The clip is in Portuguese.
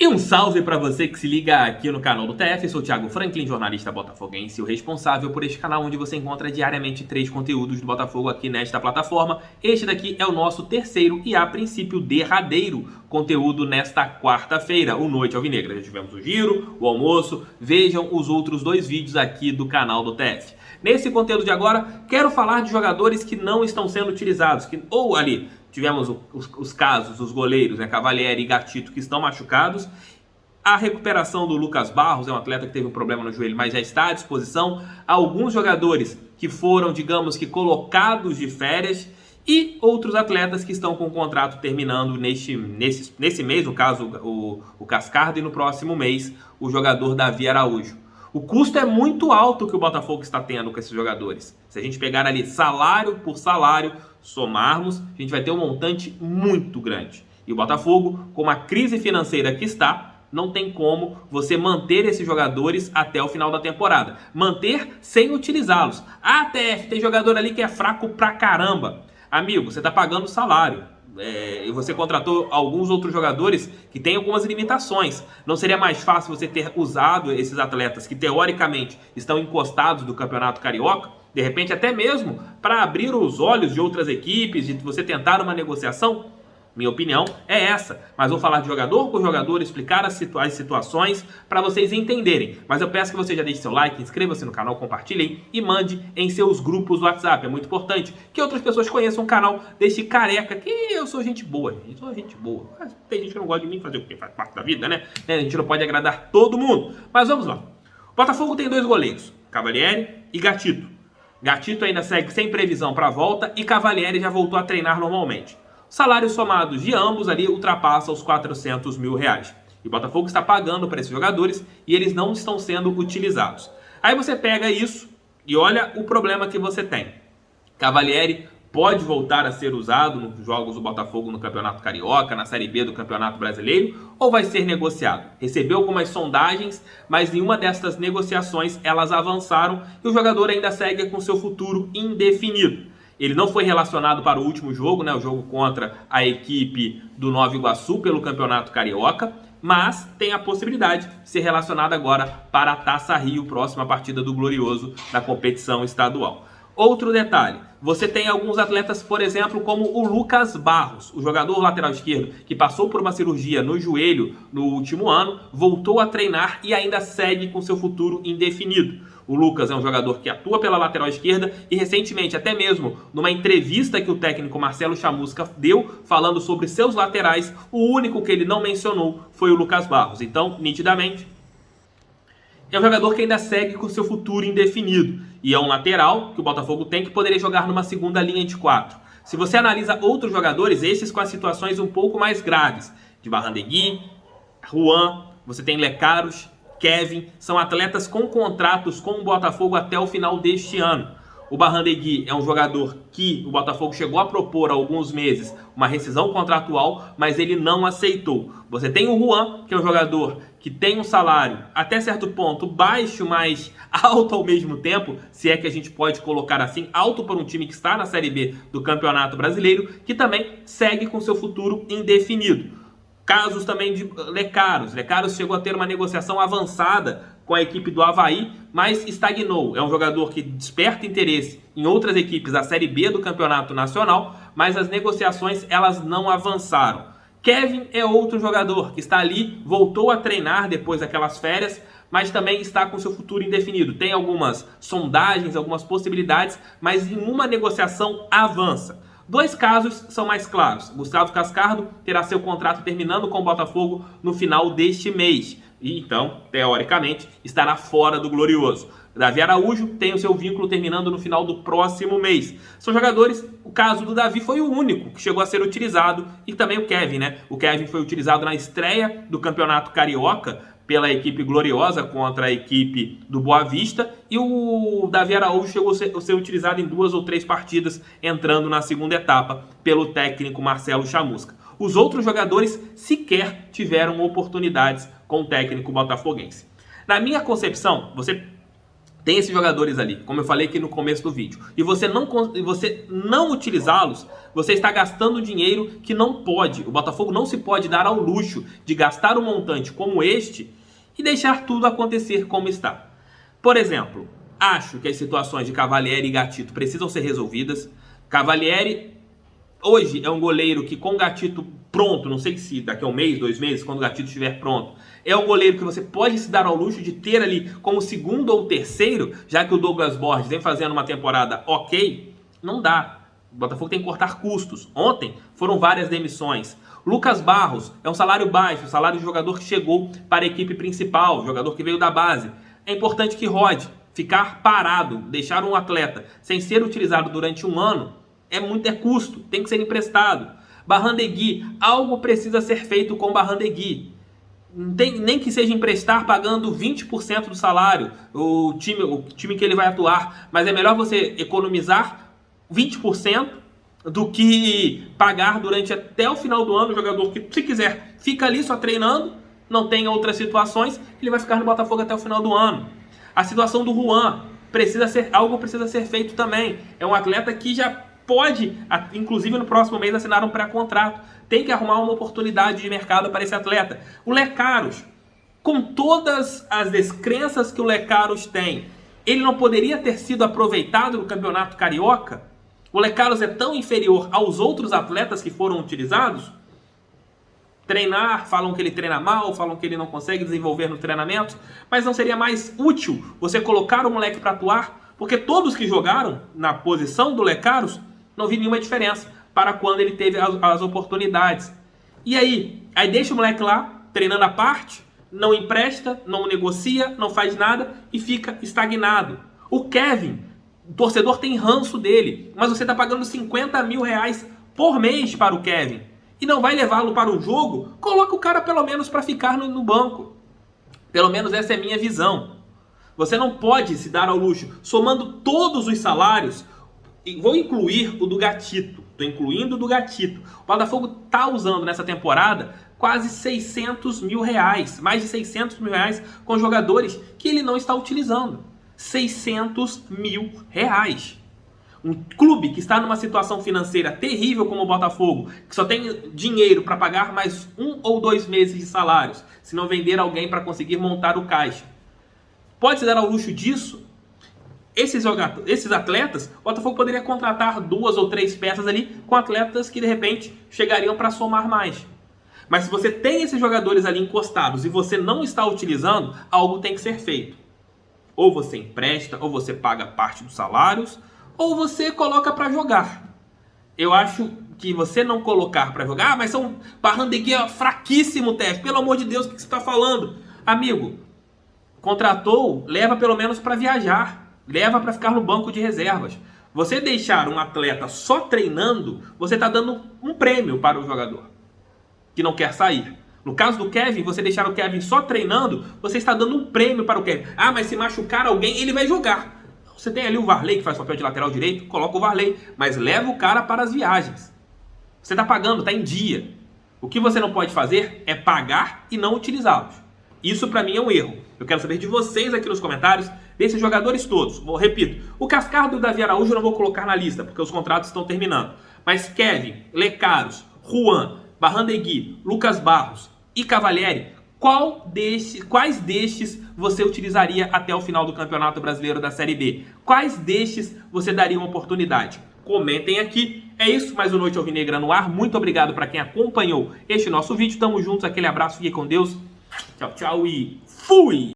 E um salve para você que se liga aqui no canal do TF, eu sou o Thiago Franklin, jornalista botafoguense, o responsável por este canal onde você encontra diariamente 3 conteúdos do Botafogo aqui nesta plataforma. Este daqui é o nosso terceiro e a princípio derradeiro conteúdo nesta quarta-feira, o Noite Alvinegra. Já tivemos o giro, o almoço, vejam os outros 2 vídeos aqui do canal do TF. Nesse conteúdo de agora, quero falar de jogadores que não estão sendo utilizados, ou ali tivemos os casos, os goleiros, né, Cavalieri e Gatito, que estão machucados. A recuperação do Lucas Barros, é um atleta que teve um problema no joelho, mas já está à disposição. Alguns jogadores que foram, digamos que, colocados de férias. E outros atletas que estão com o contrato terminando nesse mês, no caso o Cascardo, e no próximo mês o jogador Davi Araújo. O custo é muito alto que o Botafogo está tendo com esses jogadores. Se a gente pegar ali salário por salário, somarmos, a gente vai ter um montante muito grande. E o Botafogo, com a crise financeira que está, não tem como você manter esses jogadores até o final da temporada. Manter sem utilizá-los. Ah, TF, tem jogador ali que é fraco pra caramba. Amigo, você está pagando salário. E você contratou alguns outros jogadores que têm algumas limitações. Não seria mais fácil você ter usado esses atletas que teoricamente estão encostados do Campeonato Carioca, de repente até mesmo para abrir os olhos de outras equipes, de você tentar uma negociação? Minha opinião é essa, mas vou falar de jogador por jogador, explicar as situações para vocês entenderem. Mas eu peço que você já deixe seu like, inscreva-se no canal, compartilhe e mande em seus grupos do WhatsApp. É muito importante que outras pessoas conheçam o canal deste careca, que eu sou gente boa, gente. Eu sou gente boa. Mas tem gente que não gosta de mim, fazer o quê? Faz parte da vida, né? A gente não pode agradar todo mundo. Mas vamos lá. O Botafogo tem 2 goleiros, Cavalieri e Gatito. Gatito ainda segue sem previsão para a volta e Cavalieri já voltou a treinar normalmente. Salários somados de ambos ali ultrapassa os R$400 mil. E o Botafogo está pagando para esses jogadores e eles não estão sendo utilizados. Aí você pega isso e olha o problema que você tem. Cavalieri pode voltar a ser usado nos jogos do Botafogo no Campeonato Carioca, na Série B do Campeonato Brasileiro, ou vai ser negociado? Recebeu algumas sondagens, mas nenhuma dessas negociações elas avançaram e o jogador ainda segue com seu futuro indefinido. Ele não foi relacionado para o último jogo, né, o jogo contra a equipe do Nova Iguaçu pelo Campeonato Carioca, mas tem a possibilidade de ser relacionado agora para a Taça Rio, próxima partida do Glorioso da competição estadual. Outro detalhe, você tem alguns atletas, por exemplo, como o Lucas Barros, o jogador lateral esquerdo, que passou por uma cirurgia no joelho no último ano, voltou a treinar e ainda segue com seu futuro indefinido. O Lucas é um jogador que atua pela lateral esquerda e recentemente, até mesmo numa entrevista que o técnico Marcelo Chamusca deu, falando sobre seus laterais, o único que ele não mencionou foi o Lucas Barros. Então, nitidamente, é um jogador que ainda segue com seu futuro indefinido. E é um lateral que o Botafogo tem que poderia jogar numa segunda linha de 4. Se você analisa outros jogadores, esses com as situações um pouco mais graves, de Barrandegui, Juan, você tem Lecaros, Kevin, são atletas com contratos com o Botafogo até o final deste ano. O Barrandegui é um jogador que o Botafogo chegou a propor há alguns meses uma rescisão contratual, mas ele não aceitou. Você tem o Juan, que é um jogador que tem um salário até certo ponto baixo, mas alto ao mesmo tempo, se é que a gente pode colocar assim, alto para um time que está na Série B do Campeonato Brasileiro, que também segue com seu futuro indefinido. Casos também de Lecaros. Lecaros chegou a ter uma negociação avançada com a equipe do Avaí, mas estagnou. É um jogador que desperta interesse em outras equipes da Série B do Campeonato Nacional, mas as negociações elas não avançaram. Kevin é outro jogador que está ali, voltou a treinar depois daquelas férias, mas também está com seu futuro indefinido. Tem algumas sondagens, algumas possibilidades, mas nenhuma negociação avança. 2 casos são mais claros. Gustavo Cascardo terá seu contrato terminando com o Botafogo no final deste mês. E então, teoricamente, estará fora do Glorioso. Davi Araújo tem o seu vínculo terminando no final do próximo mês. São jogadores, o caso do Davi foi o único que chegou a ser utilizado. E também o Kevin, né? O Kevin foi utilizado na estreia do Campeonato Carioca pela equipe gloriosa contra a equipe do Boa Vista, e o Davi Araújo chegou a ser utilizado em 2 ou 3 partidas, entrando na segunda etapa pelo técnico Marcelo Chamusca. Os outros jogadores sequer tiveram oportunidades com o técnico botafoguense. Na minha concepção, você tem esses jogadores ali, como eu falei aqui no começo do vídeo, e você não utilizá-los, você está gastando dinheiro que não pode. O Botafogo não se pode dar ao luxo de gastar um montante como este e deixar tudo acontecer como está. Por exemplo, acho que as situações de Cavalieri e Gatito precisam ser resolvidas. Cavalieri hoje é um goleiro que, com o Gatito pronto, não sei se daqui a um mês, 2 meses, quando o Gatito estiver pronto, é um goleiro que você pode se dar ao luxo de ter ali como segundo ou terceiro, já que o Douglas Borges vem fazendo uma temporada ok. Não dá. O Botafogo tem que cortar custos. Ontem foram várias demissões. Lucas Barros é um salário baixo, o salário de jogador que chegou para a equipe principal, jogador que veio da base. É importante que rode. Ficar parado, deixar um atleta sem ser utilizado durante um ano é custo, tem que ser emprestado. Barrandegui, algo precisa ser feito com Barrandegui. Não tem nem que seja emprestar pagando 20% do salário, o time que ele vai atuar, mas é melhor você economizar 20% do que pagar durante até o final do ano o jogador que, se quiser, fica ali só treinando, não tem outras situações, ele vai ficar no Botafogo até o final do ano. A situação do Juan, algo precisa ser feito também. É um atleta que já pode, inclusive no próximo mês, assinar um pré-contrato. Tem que arrumar uma oportunidade de mercado para esse atleta. O Lecaros, com todas as descrenças que o Lecaros tem, ele não poderia ter sido aproveitado no Campeonato Carioca? O Lecaros é tão inferior aos outros atletas que foram utilizados? Treinar, falam que ele treina mal, falam que ele não consegue desenvolver no treinamento, mas não seria mais útil você colocar o moleque para atuar? Porque todos que jogaram na posição do Lecaros não vi nenhuma diferença para quando ele teve as oportunidades. E aí? Aí deixa o moleque lá, treinando à parte, não empresta, não negocia, não faz nada e fica estagnado. O Kevin, o torcedor tem ranço dele, mas você está pagando 50 mil reais por mês para o Kevin e não vai levá-lo para o jogo? Coloca o cara pelo menos para ficar no banco. Pelo menos essa é a minha visão. Você não pode se dar ao luxo, somando todos os salários. Vou incluir o do Gatito. Estou incluindo o do Gatito. O Botafogo está usando nessa temporada quase 600 mil reais. Mais de 600 mil reais com jogadores que ele não está utilizando. 600 mil reais. Um clube que está numa situação financeira terrível como o Botafogo, que só tem dinheiro para pagar mais 1 ou 2 meses de salários, se não vender alguém para conseguir montar o caixa. Pode se dar ao luxo disso? Esses atletas, o Botafogo poderia contratar 2 ou 3 peças ali com atletas que de repente chegariam para somar mais. Mas se você tem esses jogadores ali encostados e você não está utilizando, algo tem que ser feito. Ou você empresta, ou você paga parte dos salários, ou você coloca para jogar. Eu acho que você não colocar para jogar, mas são Barrandegui é fraquíssimo, TF. Pelo amor de Deus, o que você está falando? Amigo, contratou, leva pelo menos para viajar. Leva para ficar no banco de reservas. Você deixar um atleta só treinando, você está dando um prêmio para o jogador que não quer sair. No caso do Kevin, você deixar o Kevin só treinando, você está dando um prêmio para o Kevin. Ah, mas se machucar alguém, ele vai jogar. Você tem ali o Varley, que faz papel de lateral direito, coloca o Varley, mas leva o cara para as viagens. Você está pagando, está em dia. O que você não pode fazer é pagar e não utilizá-los. Isso para mim é um erro. Eu quero saber de vocês aqui nos comentários, desses jogadores todos. Repito, o Cascardo e o Davi Araújo eu não vou colocar na lista, porque os contratos estão terminando. Mas Kevin, Lecaros, Juan, Barrandegui, Lucas Barros e Cavalieri, quais destes você utilizaria até o final do Campeonato Brasileiro da Série B? Quais destes você daria uma oportunidade? Comentem aqui. É isso, mais uma Noite Alvinegra no ar. Muito obrigado para quem acompanhou este nosso vídeo. Tamo juntos, aquele abraço, fique com Deus. Tchau, tchau e fui!